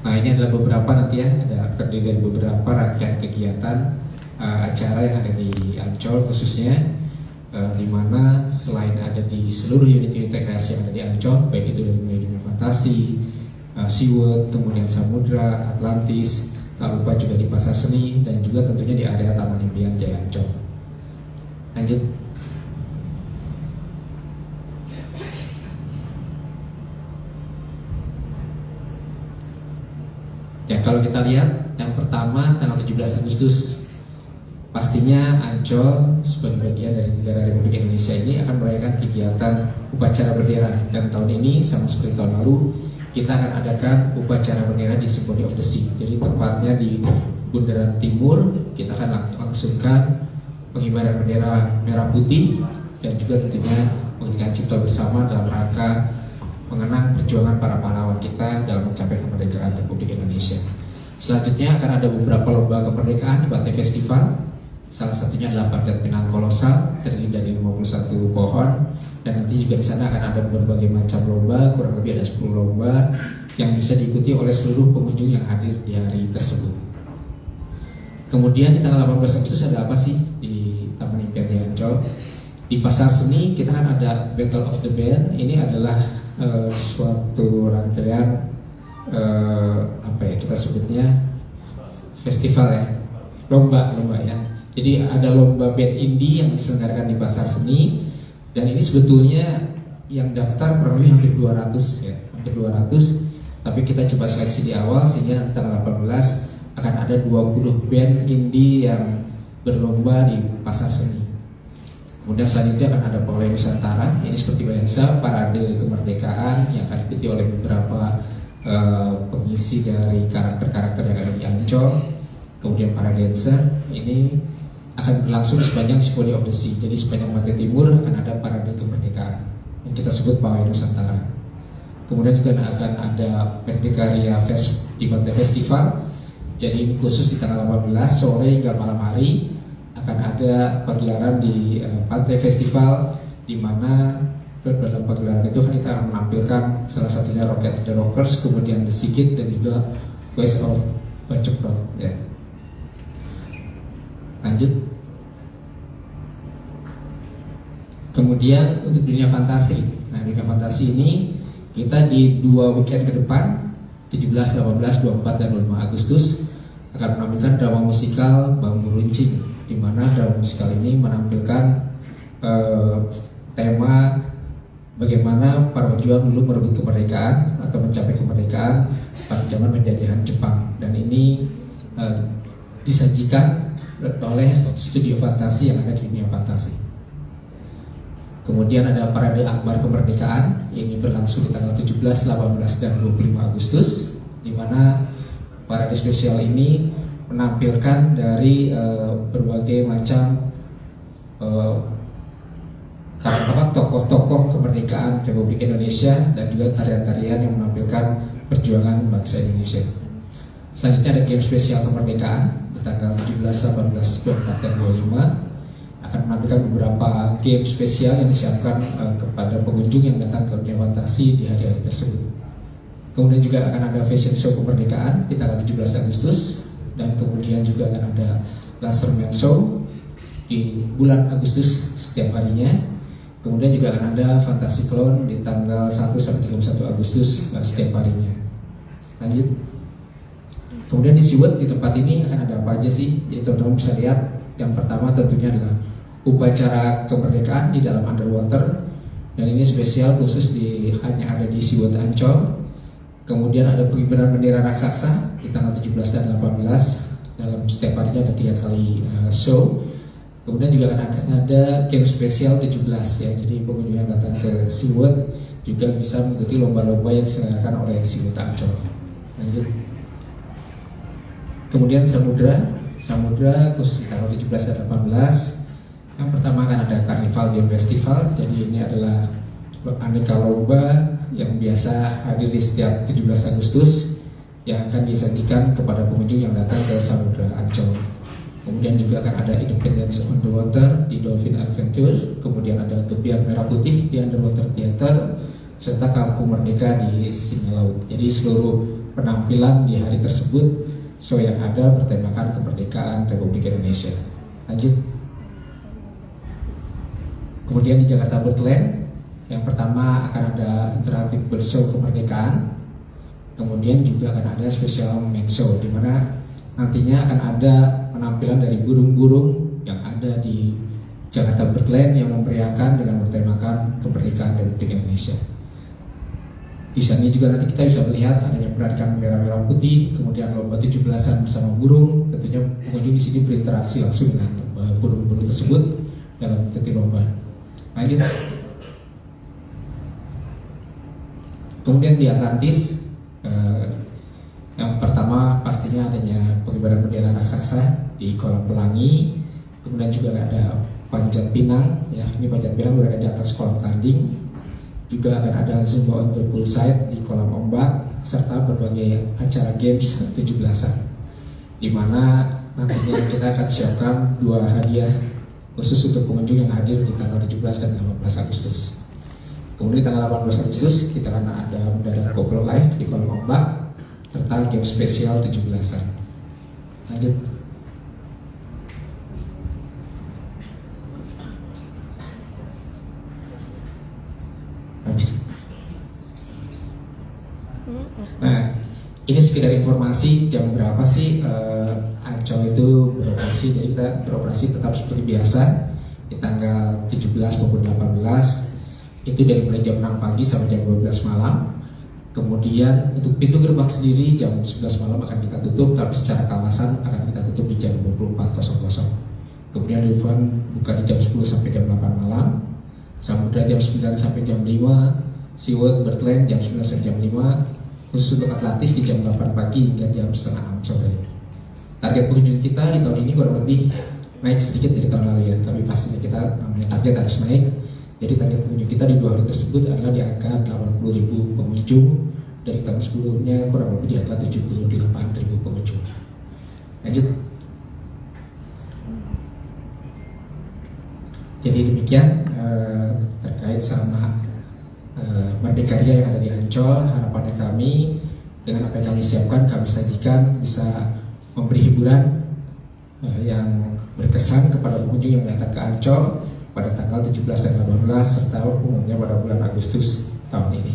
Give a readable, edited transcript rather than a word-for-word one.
Nah, ini adalah beberapa nanti ya, ada terdiri dari beberapa rangkaian kegiatan acara yang ada di Ancol khususnya, di mana selain ada di seluruh unit-unit rekreasi yang ada di Ancol, baik itu dari mulai dunia fantasi, SeaWorld, kemudian Samudra, Atlantis, tak lupa juga di Pasar Seni, dan juga tentunya di area Taman Impian Jaya Ancol. Lanjut. Ya, kalau kita lihat yang pertama tanggal 17 Agustus, pastinya Ancol sebagai bagian dari negara Republik Indonesia ini akan merayakan kegiatan upacara bendera, dan tahun ini sama seperti tahun lalu kita akan adakan upacara bendera di Symphony of the Sea. Jadi tempatnya di Bundaran Timur, kita akan langsungkan pengibaran bendera merah putih dan juga tentunya mengiringi cipta bersama dalam rangka mengenang perjuangan para pahlawan kita dalam mencapai kemerdekaan Republik Indonesia. Selanjutnya akan ada beberapa lomba kemerdekaan di Pantai Festival. Salah satunya adalah Panjat Pinang Kolosal, terdiri dari 51 pohon, dan nanti juga di sana akan ada berbagai macam lomba, kurang lebih ada 10 lomba yang bisa diikuti oleh seluruh pengunjung yang hadir di hari tersebut. Kemudian di tanggal 18 Agustus ada apa sih di Taman Impian Jaya Ancol? Di Pasar Seni kita kan ada Battle of the Band. Ini adalah suatu rangkaian kita sebutnya festival ya, lomba ya. Jadi ada lomba band indie yang diselenggarakan di Pasar Seni, dan ini sebetulnya yang daftar kurang lebih hampir 200 ya, hampir 200. Tapi kita coba seleksi di awal sehingga nanti tanggal 18 akan ada 20 band indie yang berlomba di Pasar Seni. Kemudian selanjutnya akan ada pawai Nusantara. Ini seperti biasa parade kemerdekaan yang akan diikuti oleh beberapa pengisi dari karakter-karakter yang ada di Ancol. Kemudian para dancer ini akan berlangsung sepanjang Symphony of the Sea. Jadi sepanjang Pantai Timur akan ada parade kemerdekaan yang kita sebut pawai Nusantara. Kemudian juga akan ada Berdekaria Fest di Pantai Festival. Jadi ini khusus di tanggal 18 sore hingga malam hari akan ada pagelaran di Pantai Festival, di mana dalam pagelaran itu kita akan menampilkan salah satunya Rocket the Rockers, kemudian The Sigit, dan juga West of Bancroft ya. Lanjut. Kemudian untuk dunia fantasi. Nah, dunia fantasi ini kita di 2 weekend ke depan, 17, 18, 24, dan 25 Agustus akan menampilkan drama musikal Bambu Runcing, di mana drama musikal ini menampilkan tema bagaimana para pejuang dulu merebut kemerdekaan atau mencapai kemerdekaan pada zaman penjajahan Jepang, dan ini disajikan oleh studio fantasi yang ada di dunia fantasi. Kemudian ada parade akbar kemerdekaan, ini berlangsung di tanggal 17, 18, dan 25 Agustus, di mana parade spesial ini menampilkan dari berbagai macam karakter tokoh-tokoh kemerdekaan Republik Indonesia, dan juga tarian-tarian yang menampilkan perjuangan bangsa Indonesia. Selanjutnya ada game spesial kemerdekaan di tanggal 17, 18, 24, dan 25 akan menampilkan beberapa game spesial yang disiapkan kepada pengunjung yang datang ke dunia fantasi di hari-hari tersebut. Kemudian juga akan ada fashion show kemerdekaan di tanggal 17 Agustus, dan kemudian juga akan ada laser man show di bulan Agustus setiap harinya. Kemudian juga akan ada fantasi clown di tanggal 1 sampai 31 Agustus setiap harinya. Lanjut. Kemudian di SeaWorld di tempat ini akan ada apa aja sih? Jadi teman-teman bisa lihat, yang pertama tentunya adalah upacara kemerdekaan di dalam underwater, dan ini spesial khusus hanya ada di SeaWorld Ancol. Kemudian ada pengibaran bendera raksasa di tanggal 17 dan 18. Dalam setiap harinya ada 3 kali show. Kemudian juga akan ada game spesial 17 ya. Jadi pengunjung yang datang ke SeaWorld juga bisa mengikuti lomba-lomba yang diselenggarakan oleh SeaWorld Ancol. Lanjut. Kemudian Samudra khusus di tanggal 17 dan 18. Yang pertama akan ada Carnival Game Festival. Jadi ini adalah aneka lomba yang biasa hadir di setiap 17 Agustus yang akan disajikan kepada pengunjung yang datang ke Samudra Ancol. Kemudian juga akan ada Independence on the Water di Dolphin Adventure. Kemudian ada Gebiar Merah Putih di Underwater Theater, serta Kampung Merdeka di Singa Laut. Jadi seluruh penampilan di hari tersebut show yang ada bertemakan kemerdekaan Republik Indonesia. Lanjut. Kemudian di Jakarta Birdland, yang pertama akan ada interaktif bird show kemerdekaan. Kemudian juga akan ada special main show, di mana nantinya akan ada penampilan dari burung-burung yang ada di Jakarta Birdland yang memeriahkan dengan bertemakan kemerdekaan Republik Indonesia. Di sana juga nanti kita bisa melihat adanya penarikan merah-merah putih, kemudian lomba 17-an bersama burung. Tentunya pengunjung di sini berinteraksi langsung dengan burung-burung tersebut dalam mengikuti lomba. Lanjut. Kemudian di Atlantis, yang pertama pastinya adanya pengibaran bendera raksasa di kolam pelangi. Kemudian juga ada panjat pinang, ya ini panjat pinang berada di atas kolam tanding. Juga akan ada Zumba on the poolside di kolam ombak, serta berbagai acara games 17-an, di mana nantinya kita akan siapkan 2 hadiah khusus untuk pengunjung yang hadir di tanggal 17 dan 18 Agustus. Kemudian di tanggal 18 Agustus kita akan ada mendadak couple live di kolam ombak, serta game spesial 17-an. Lanjut. Habis. Nah, ini sekedar informasi jam berapa sih Ancol itu beroperasi. Jadi kita beroperasi tetap seperti biasa di tanggal 17 maupun 18 itu dari mulai jam 6 pagi sampai jam 12 malam. Kemudian untuk pintu gerbang sendiri jam 11 malam akan kita tutup, tapi secara kawasan akan kita tutup di jam 24.00. Kemudian refund buka di jam 10 sampai jam 8 malam. Samudra jam 9 sampai jam 5, SeaWorld Birdland jam 9 sampai jam 5, khusus untuk Atlantis di jam 8 pagi hingga jam setengah 6 sore. Target pengunjung kita di tahun ini kurang lebih naik sedikit dari tahun lalu ya, tapi pastinya kita namanya target harus naik. Jadi target pengunjung kita di 2 hari tersebut adalah di angka 80.000 pengunjung, dari tahun sebelumnya kurang lebih di angka 78.000 pengunjung. Lanjut. Jadi demikian terkait sama Berdikariya yang ada di Ancol. Harapannya kami dengan apa yang kami siapkan, kami sajikan bisa memberi hiburan yang berkesan kepada pengunjung yang datang ke Ancol pada tanggal 17 dan 18 serta umumnya pada bulan Agustus tahun ini.